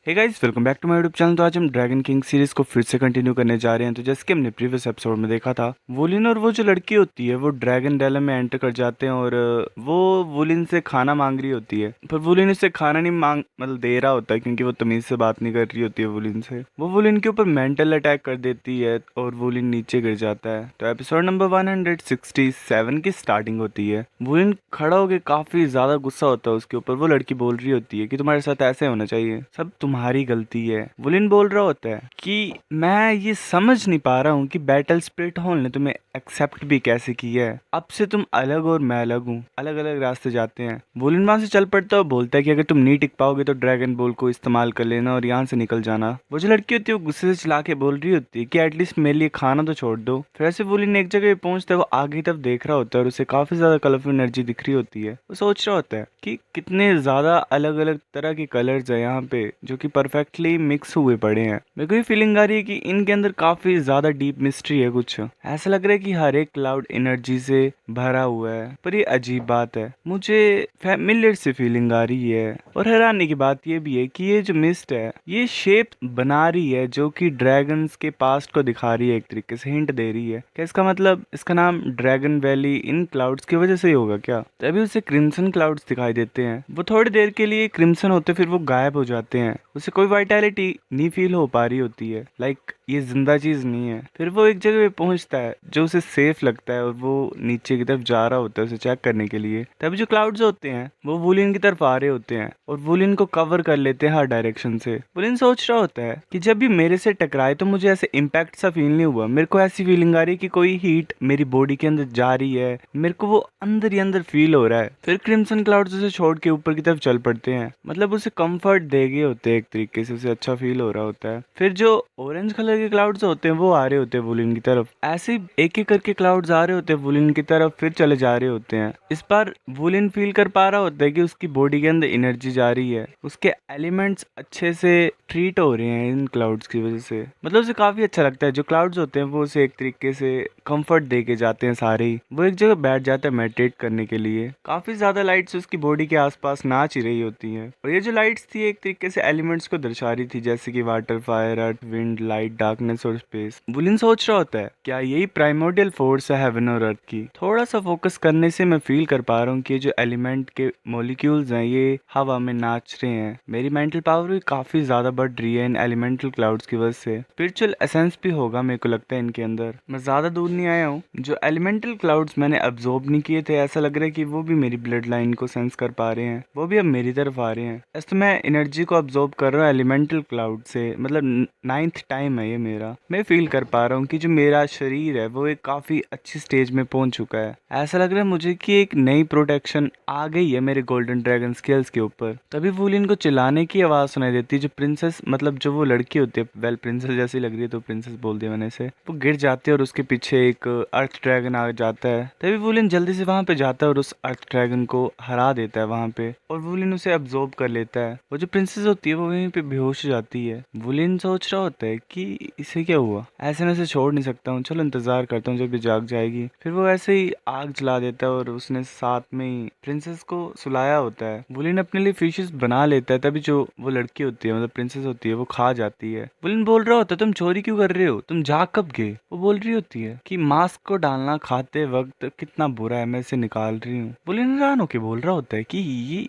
Hey guys, welcome back to my YouTube channel. तो आज हम ड्रैगन किंग सीरीज को फिर से कंटिन्यू करने जा रहे हैं। तो जैसे कि हमने प्रीवियस एपिसोड में देखा था, वुलिन और वो जो लड़की होती है वो ड्रैगन डेलम में एंटर कर जाते हैं और वो वुलिन से खाना मांग रही होती है। पर वुलिन उससे खाना नहीं मांग मतलब दे रहा होता है, क्योंकि वो तमीज से बात नहीं कर रही होती है वुलिन से। वो वुलिन के ऊपर मेंटल अटैक कर देती है और वुलिन नीचे गिर जाता है। तो एपिसोड नंबर 167 की स्टार्टिंग होती है। वुलिन खड़ा होकर काफी ज्यादा गुस्सा होता है उसके ऊपर। वो लड़की बोल रही होती है कि तुम्हारे साथ ऐसे होना चाहिए, सब तुम्हारी गलती है। वुलिन बोल रहा होता है कि मैं ये समझ नहीं पा रहा हूँ कि बैटल स्पिरिट हॉल ने तुम्हें एक्सेप्ट भी कैसे किया है। अब से तुम अलग और मैं अलग हूँ, अलग अलग रास्ते जाते हैं। वुलिन वहां से चल पड़ता है और बोलता है कि अगर तुम नहीं टिक पाओगे तो ड्रैगन बॉल को इस्तेमाल कर लेना और यहाँ से निकल जाना। वो जो लड़की होती है वो गुस्से से चिल्ला के बोल रही होती है कि एटलीस्ट मेरे लिए खाना तो छोड़ दो। फिर ऐसे वुलिन एक जगह पे पहुंचता है। वो आगे की तरफ देख रहा होता है और उसे काफी ज्यादा कलरफुल एनर्जी दिख रही होती है। वो सोच रहा होता है कि कितने ज्यादा अलग अलग तरह के कलर्स है यहाँ पे, जो कि परफेक्टली मिक्स हुए पड़े हैं। मेरे को ये फीलिंग आ रही है कि इनके अंदर काफी ज्यादा डीप मिस्ट्री है। कुछ ऐसा लग रहा है कि हर एक क्लाउड एनर्जी से भरा हुआ है। पर ये अजीब बात है, मुझे फैमिलियर सी फीलिंग आ रही है। और हैरानी की बात ये भी है कि ये जो मिस्ट है ये शेप बना रही है, जो कि ड्रैगन्स के पास्ट को दिखा रही है, एक तरीके से हिंट दे रही है। क्या इसका मतलब इसका नाम ड्रैगन वैली इन क्लाउड्स की वजह से ही होगा क्या? तभी उसे क्रिम्सन क्लाउड्स दिखाई देते हैं। वो थोड़ी देर के लिए क्रिम्सन होते फिर वो गायब हो जाते हैं। उसे कोई वाइटैलिटी नहीं फील हो पा रही होती है, लाइक ये जिंदा चीज नहीं है। फिर वो एक जगह पे पहुंचता है जो उसे सेफ लगता है और वो नीचे की तरफ जा रहा होता है उसे चेक करने के लिए। तभी जो क्लाउड्स होते हैं वो वुलिन की तरफ आ रहे होते हैं और वुलिन को कवर कर लेते हैं हर डायरेक्शन से। वुलिन सोच रहा होता है कि जब भी मेरे से टकराए तो मुझे ऐसे इम्पैक्ट सा फील नहीं हुआ। मेरे को ऐसी फीलिंग आ रही है कि कोई हीट मेरी बॉडी के अंदर जा रही है, मेरे को वो अंदर ही अंदर फील हो रहा है। फिर क्रिम्सन क्लाउड्स उसे छोड़ के ऊपर की तरफ चल पड़ते हैं, मतलब उसे कंफर्ट दे गए होते हैं, एक तरीके से उसे अच्छा फील हो रहा होता है। फिर जो ऑरेंज कलर के क्लाउड्स होते हैं वो आ रहे होते हैं वुलिन की तरफ। ऐसे ही एक एक करके क्लाउड्स आ रहे होते हैं वुलिन की तरफ, फिर चले जा रहे होते हैं। इस बार वुलिन फील कर पा रहा होता है कि उसकी बॉडी के अंदर एनर्जी जा रही है, उसके एलिमेंट्स अच्छे से ट्रीट हो रहे हैं इन क्लाउड्स की वजह से। मतलब उसे काफी अच्छा लगता है। जो क्लाउड्स होते हैं वो उसे एक तरीके से कंफर्ट दे के जाते हैं सारे ही। वो एक जगह बैठ जाता है मेडिटेट करने के लिए। काफी ज्यादा लाइट्स उसकी बॉडी के आसपास नाच ही रही होती हैं और ये जो लाइट्स थी एक तरीके से एलिमेंट्स को दर्शा रही थी, जैसे कि वाटर, फायर, अर्थ, विंड, लाइट, डार्कनेस और स्पेस। वुलिन सोच रहा होता है क्या यही प्राइमोर्डियल फोर्स है हेवन और अर्थ की? थोड़ा सा फोकस करने से मैं फील कर पा रहा हूँ कि ये जो एलिमेंट के मॉलिक्यूल्स हैं ये हवा में नाच रहे हैं। मेरी मेंटल पावर भी काफी ज्यादा बढ़ रही है इन एलिमेंटल क्लाउड्स की वजह से। स्पिरिचुअल एसेंस भी होगा मेरे को लगता है इनके अंदर। मैं ज्यादा दूर नहीं आया हूँ। जो एलिमेंटल क्लाउड्स मैंने अब्जॉर्ब नहीं किए थे, ऐसा लग रहा है कि वो भी मेरी ब्लड लाइन को सेंस कर पा रहे हैं, वो भी अब मेरी तरफ आ रहे हैं। ऐसे तो मैं एनर्जी को अब्जॉर्ब कर रहा हूँ एलिमेंटल क्लाउड से, मतलब 9th टाइम है ये मेरा। मैं फील कर पा रहा हूँ कि जो मेरा शरीर है वो एक काफी अच्छी स्टेज में पहुंच चुका है। ऐसा लग रहा है मुझे कि एक नई प्रोटेक्शन आ गई है मेरे गोल्डन ड्रैगन स्केल्स के ऊपर। तभी वुलिन को चिल्लाने की आवाज सुनाई देती है। जो प्रिंसेस, मतलब जो वो लड़की होती है, वेल प्रिंसेस जैसी लग रही है तो प्रिंसेस बोल दिया मैंने से, वो गिर जाती है और उसके पीछे एक अर्थ ड्रैगन आ जाता है। तभी वुलिन जल्दी से वहां पे जाता है और उस अर्थ ड्रैगन को हरा देता है वहां पे, और वुलिन उसे अब्जॉर्ब कर लेता है। वो जो प्रिंसेस होती है वो वहीं पे बेहोश हो जाती है। वुलिन सोच रहा होता है कि इसे क्या हुआ, ऐसे मैं इसे छोड़ नहीं सकता हूँ, चलो इंतजार करता हूँ जब ये जाग जाएगी। फिर वो ऐसे ही आग जला देता है और उसने साथ में ही प्रिंसेस को सुलाया होता है। वुलिन अपने लिए फिशेस बना लेता है। तभी जो वो लड़की होती है, मतलब प्रिंसेस होती है, वो खा जाती है। वुलिन बोल रहा होता है तुम चोरी क्यों कर रहे हो, तुम जाग कब गए? वो बोल रही होती है कि मास्क को डालना खाते वक्त कितना बुरा है, मैं इसे निकाल रही हूँ। वुलिन हैरान होके बोल रहा होता है कि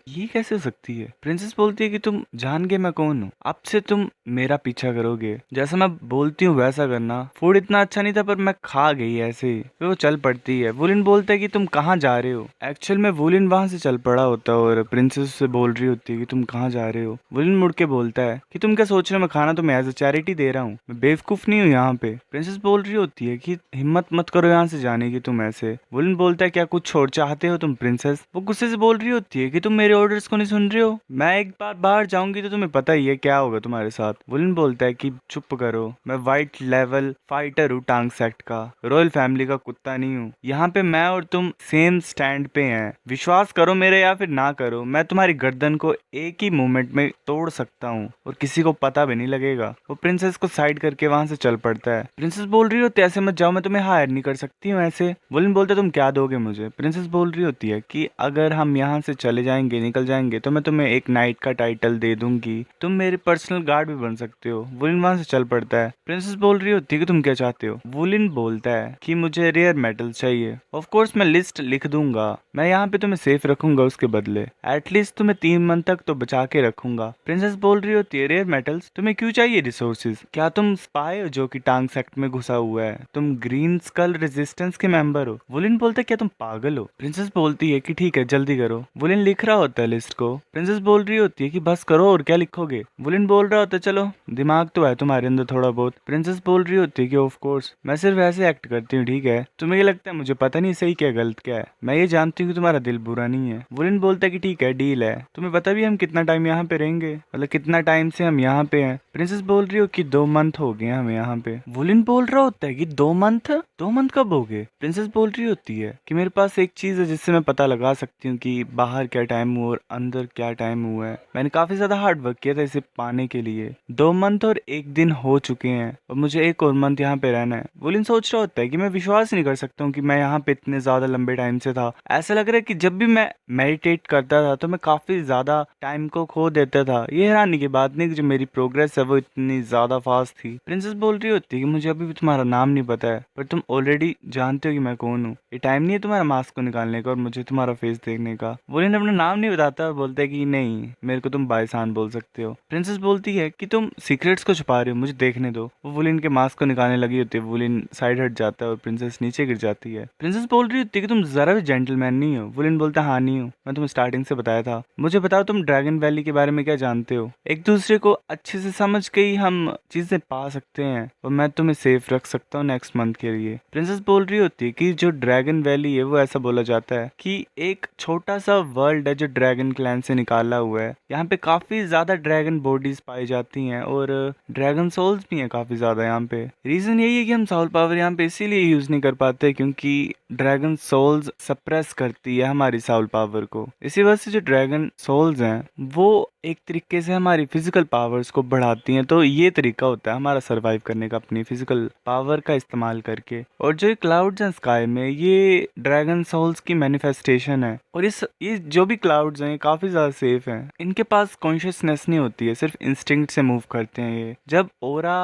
ये कैसे हो सकती है? प्रिंसेस बोलती है कि तुम जान गए मैं कौन हूँ, अब से तुम मेरा पीछा करोगे, जैसा मैं बोलती हूँ वैसा करना। फूड इतना अच्छा नहीं था पर मैं खा गई ऐसे ही। फिर वो चल पड़ती है। वुलिन बोलता है कि तुम कहाँ जा रहे हो? एक्चुअल में वुलिन वहां से चल पड़ा होता है और प्रिंसेस से बोल रही होती है कि तुम कहाँ जा रहे हो। वुलिन मुड़ के बोलता है कि तुम क्या सोच रहे हो, मैं खाना तुम्हें एज अ चैरिटी दे रहा हूँ, मैं बेवकूफ नहीं हूँ यहाँ पे। प्रिंसेस बोल रही होती है कि हिम्मत मत करो यहाँ से जाने की तुम ऐसे। वुलिन बोलता है क्या कुछ छोड़ चाहते हो तुम प्रिंसेस? वो गुस्से से बोल रही होती है कि तुम मेरे ऑर्डर्स को नहीं सुन रहे हो, मैं एक बार बाहर जाऊंगी तो तुम्हें पता ही है क्या होगा तुम्हारे साथ। वुलिन बोलता है कि चुप करो, मैं वाइट लेवल फाइटर हूँ टांग सेक्ट का, रॉयल फैमिली का कुत्ता नहीं हूँ। यहाँ पे मैं और तुम सेम स्टैंड पे हैं, विश्वास करो मेरे या फिर ना करो, मैं तुम्हारी गर्दन को एक ही मोमेंट में तोड़ सकता हूँ और किसी को पता भी नहीं लगेगा। वो प्रिंसेस को साइड करके वहां से चल पड़ता है। प्रिंसेस बोल रही होती है ऐसे मत जाओ, मैं तुम्हें हायर नहीं कर सकती हूँ ऐसे। वुलिन बोलता है तुम क्या दोगे मुझे? प्रिंसेस बोल रही होती है कि अगर हम यहाँ से चले जाएंगे, निकल जाएंगे, तो मैं तुम्हें एक नाइट का टाइटल दे दूंगी तुम मेरे पर्सनल गार्ड भी बन सकते हो। वुलिन वहां से चल पड़ता है। प्रिंसेस बोल रही होती है कि तुम क्या चाहते हो। वुलिन बोलता है कि मुझे रेयर मेटल चाहिए। ऑफ कोर्स मैं लिस्ट लिख दूंगा, मैं यहाँ पे तुम्हें सेफ रखूंगा, उसके बदले एटलीस्ट तुम्हें 3 मंथ तक तो बचा के रखूंगा। प्रिंसेस बोल रही होती है रेयर मेटल्स, तुम्हें क्यों चाहिए रिसोर्सेज? क्या तुम स्पाई हो जो कि टांग सेक्ट में घुसा हुआ है? तुम ग्रीन स्कल रेजिस्टेंस के मेंबर हो? वुलिन बोलता है क्या तुम पागल हो? प्रिंसेस बोलती है कि ठीक है जल्दी करो। वुलिन लिख रहा होता है लिस्ट को। प्रिंसेस बोल रही होती है कि बस करो, और क्या लिखोगे? वुलिन बोल रहा होता है चलो, दिमाग तो है तुम्हारे अंदर थोड़ा बहुत। प्रिंसेस बोल रही होती है कि ऑफ कोर्स मैं सिर्फ ऐसे एक्ट करती हूँ, ठीक है? तुम्हें ये लगता है मुझे पता नहीं सही क्या गलत क्या है? मैं ये जानती हूँ कि तुम्हारा दिल बुरा नहीं है। वुलिन बोलता है कि ठीक है डील है। तुम्हें पता भी है हम कितना टाइम यहाँ पे रहेंगे, मतलब कितना टाइम से हम यहाँ पे हैं? प्रिंसेस बोल रही हो कि 2 मंथ हो गए हमें यहाँ पे। वुलिन बोल रहा होता है कि 2 मंथ? 2 मंथ कब हो गए? प्रिंसेस बोल रही होती है कि मेरे पास एक चीज है जिससे मैं पता लगा सकती हूँ कि बाहर क्या टाइम हुआ और अंदर क्या टाइम हुआ है। मैंने काफी ज्यादा हार्ड वर्क किया था इसे पाने के लिए। 2 मंथ और 1 दिन हो चुके हैं और मुझे एक और मंथ यहाँ पे रहना है। वुलिन सोच रहा होता है कि मैं विश्वास नहीं कर सकता हूँ कि मैं यहाँ पे इतने ज्यादा लंबे टाइम से था। ऐसा लग रहा है कि जब भी मैं मेडिटेट करता था तो मैं काफी ज्यादा टाइम को खो देता था। ये हैरानी की बात नहीं कि जो मेरी प्रोग्रेस है वो इतनी ज्यादा फास्ट थी। प्रिंसेस बोल रही होती है कि मुझे अभी भी तुम्हारा नाम नहीं पता है, पर तुम ऑलरेडी जानते हो कि मैं कौन हूँ। ये टाइम नहीं है तुम्हारा मास्क को निकालने का और मुझे तुम्हारा फेस देखने का। वुलिन अपना नाम नहीं बताता और बोलता है कि नहीं, मेरे को तुम बायसान बोल सकते हो। प्रिंसेस बोलती है कि तुम सीक्रेट्स को छुपा रहे हो, मुझे देखने दो। वो वुलिन के मास्क को निकालने लगी होती है। वुलिन साइड हट जाता है और प्रिंसेस नीचे गिर जाती है। प्रिंसेस बोल रही होती है कि तुम जरा भी जेंटलमैन नहीं हो। वुलिन बोलता है हाँ नहीं हूँ, मैं तुम्हें स्टार्टिंग से बताया था। मुझे बताओ तुम ड्रैगन वैली के बारे में क्या जानते हो? एक दूसरे को अच्छे से समझ के ही हम चीजें पा सकते हैं और मैं तुम्हें सेफ रख सकता हूँ नेक्स्ट मंथ के लिए। प्रिंसेस बोल रही होती है कि जो ड्रैगन वैली है वो ऐसा बोला जाता है कि एक छोटा सा वर्ल्ड है जो ड्रैगन क्लैन से निकाला हुआ है। यहाँ पे काफी ज्यादा ड्रैगन बॉडीज पाई जाती हैं और ड्रैगन सोल्स भी हैं काफी ज्यादा यहाँ पे। रीजन यही है कि हम सोल पावर यहाँ पे इसीलिए यूज नहीं कर पाते क्योंकि ड्रैगन सोल्स सप्रेस करती है हमारी सोल पावर को। इसी वजह से जो ड्रैगन सोल्स हैं वो एक तरीके से हमारी फिजिकल पावर्स को बढ़ाती हैं। तो ये तरीका होता है हमारा सरवाइव करने का अपनी फिजिकल पावर का इस्तेमाल करके। और जो क्लाउड्स हैं स्काई में ये ड्रैगन सोल्स की मैनिफेस्टेशन है। और ये जो भी क्लाउड्स हैं ये काफी ज्यादा सेफ हैं। इनके पास कॉन्शियसनेस नहीं होती है, सिर्फ इंस्टिंक्ट से मूव करते हैं। ये जब ओरा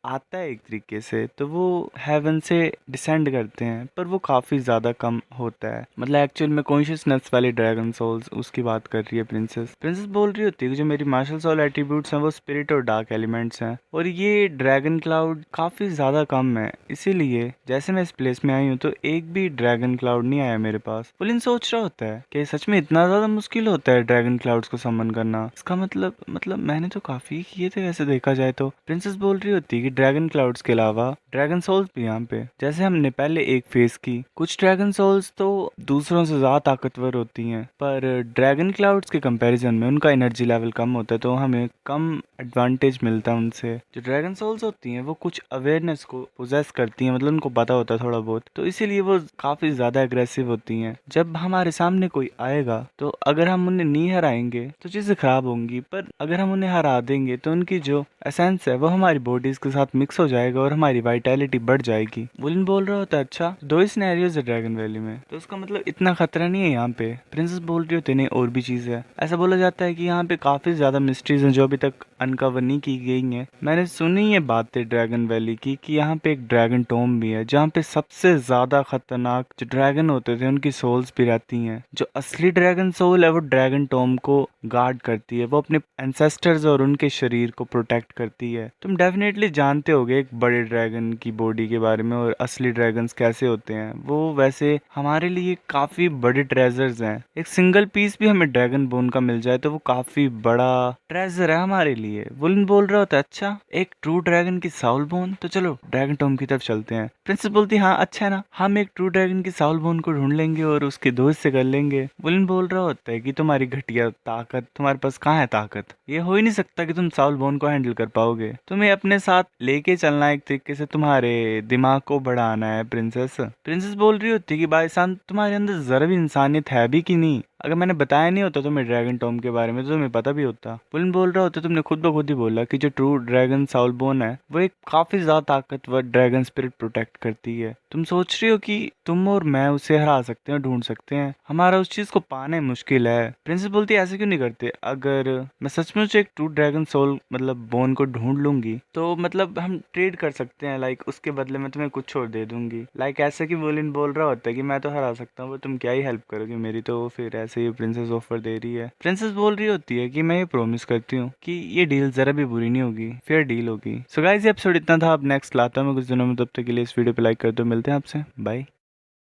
आता है एक तरीके से तो वो हेवन से डिसेंड करते हैं, पर वो काफी ज्यादा कम होता है। मतलब एक्चुअल में कॉन्शियसनेस वाले ड्रैगन सोल्स उसकी बात कर रही है प्रिंसेस। प्रिंसेस बोल रही होती है कि जो मेरी मार्शल सोल एट्रीब्यूट्स हैं वो स्पिरिट और डार्क एलिमेंट्स हैं और ये ड्रैगन क्लाउड काफी ज्यादा कम है। इसीलिए जैसे मैं इस प्लेस में आई हूँ तो एक भी ड्रैगन क्लाउड नहीं आया मेरे पास। पुलिन सोच रहा होता है कि सच में इतना ज्यादा मुश्किल होता है ड्रैगन क्लाउड्स को समन करना? इसका मतलब मैंने तो काफी किए थे वैसे देखा जाए तो। प्रिंसेस बोल रही होती है कि ड्रैगन क्लाउड्स के अलावा ड्रैगन सोल्स भी यहाँ पे, जैसे हमने पहले एक फेस की। कुछ ड्रैगन सोल्स तो दूसरों से ज्यादा ताकतवर होती हैं, पर ड्रैगन क्लाउड्स के कंपैरिजन में उनका एनर्जी लेवल कम होता है तो हमें कम एडवांटेज मिलता है उनसे। जो ड्रैगन सोल्स होती हैं वो कुछ अवेयरनेस को पोजेस करती हैं, मतलब उनको पता होता है थोड़ा बहुत, तो इसीलिए वो काफी ज्यादा एग्रेसिव होती हैं। जब हमारे सामने कोई आएगा तो अगर हम उन्हें नहीं हराएंगे तो चीजें खराब होंगी, पर अगर हम उन्हें हरा देंगे तो उनकी जो एसेंस है वो हमारी बॉडीज के साथ मिक्स हो जाएगा और हमारी वाइटैलिटी बढ़ जाएगी। वुलिन बोल रहा होता है अच्छा, दो ही सिनेरियोज है ड्रैगन वैली में तो उसका मतलब इतना खतरा नहीं है यहाँ पे। प्रिंसेस बोल रही होती नहीं और भी चीज है। ऐसा बोला जाता है कि यहाँ पे काफी ज्यादा मिस्ट्रीज हैं जो अभी तक अनकवर नहीं की गई हैं। मैंने सुनी है बातें ड्रैगन वैली की कि यहाँ पे एक ड्रैगन टोम भी है जहाँ पे सबसे ज्यादा खतरनाक जो ड्रैगन होते थे उनकी सोल्स भी रहती हैं। जो असली ड्रैगन सोल है वो ड्रैगन टोम को गार्ड करती है, वो अपने एंसेस्टर्स और उनके शरीर को प्रोटेक्ट करती है। तुम डेफिनेटली जानते होगे एक बड़े ड्रैगन की बॉडी के बारे में और असली ड्रैगन्स कैसे होते हैं। वो वैसे हमारे लिए काफी बड़े ट्रेजर्स हैं। एक सिंगल पीस भी हमें ड्रैगन बोन का मिल जाए तो वो काफी बड़ा ट्रेजर है हमारे लिए। वुलन बोल रहा होता है अच्छा, एक ट्रू ड्रैगन की साउल बोन, तो चलो ड्रैगन टॉम की तरफ चलते हैं। प्रिंसेस बोलती हाँ अच्छा है ना, हम एक ट्रू ड्रैगन की साउल बोन को ढूंढ लेंगे और उसके दोस्त से कर लेंगे। वुलन बोल रहा होता है कि तुम्हारी घटिया ताकत, तुम्हारे पास कहाँ है ताकत? ये हो ही नहीं सकता कि तुम साउल बोन को हैंडल कर पाओगे। तुम्हें अपने साथ लेके चलना है, एक तरीके से तुम्हारे दिमाग को बढ़ाना है प्रिंसेस। प्रिंसेस बोल रही होती है कि भाई साहब तुम्हारे अंदर जरा भी इंसानियत है भी कि नहीं? अगर मैंने बताया नहीं होता तुम्हें ड्रैगन टॉम के बारे में तो तुम्हें पता भी होता। वुलन बोल रहा होता तुमने खुद ब खुद ही बोला कि जो ट्रू ड्रैगन साउलबोन है वो एक काफी ज्यादा ताकतवर ड्रैगन स्पिरिट प्रोटेक्ट करती है। तुम सोच रही हो कि तुम और मैं उसे हरा सकते हैं, ढूंढ सकते हैं, हमारा उस चीज को पाना मुश्किल है। प्रिंसेस बोलती है ऐसे क्यों नहीं करते, अगर मैं सचमुच एक ट्रू ड्रैगन सोल मतलब बोन को ढूंढ लूंगी तो मतलब हम ट्रेड कर सकते हैं, लाइक उसके बदले में तुम्हें कुछ और दे दूंगी। लाइक ऐसा कि वुलन बोल रहा होता है कि मैं तो हरा सकता हूँ, तुम क्या ही हेल्प करोगे मेरी, तो फिर ऐसे ही प्रिंसेस ऑफर दे रही है। प्रिंसेस बोल रही होती है कि मैं ये प्रॉमिस करती हूँ कि ये डील जरा भी बुरी नहीं होगी, फेयर डील होगी। सो गाइस ये एपिसोड इतना था, अब नेक्स्ट लाता हूँ मैं कुछ दिनों में, तब तक के लिए इस वीडियो पे लाइक कर दो, मिलते हैं आपसे, बाय।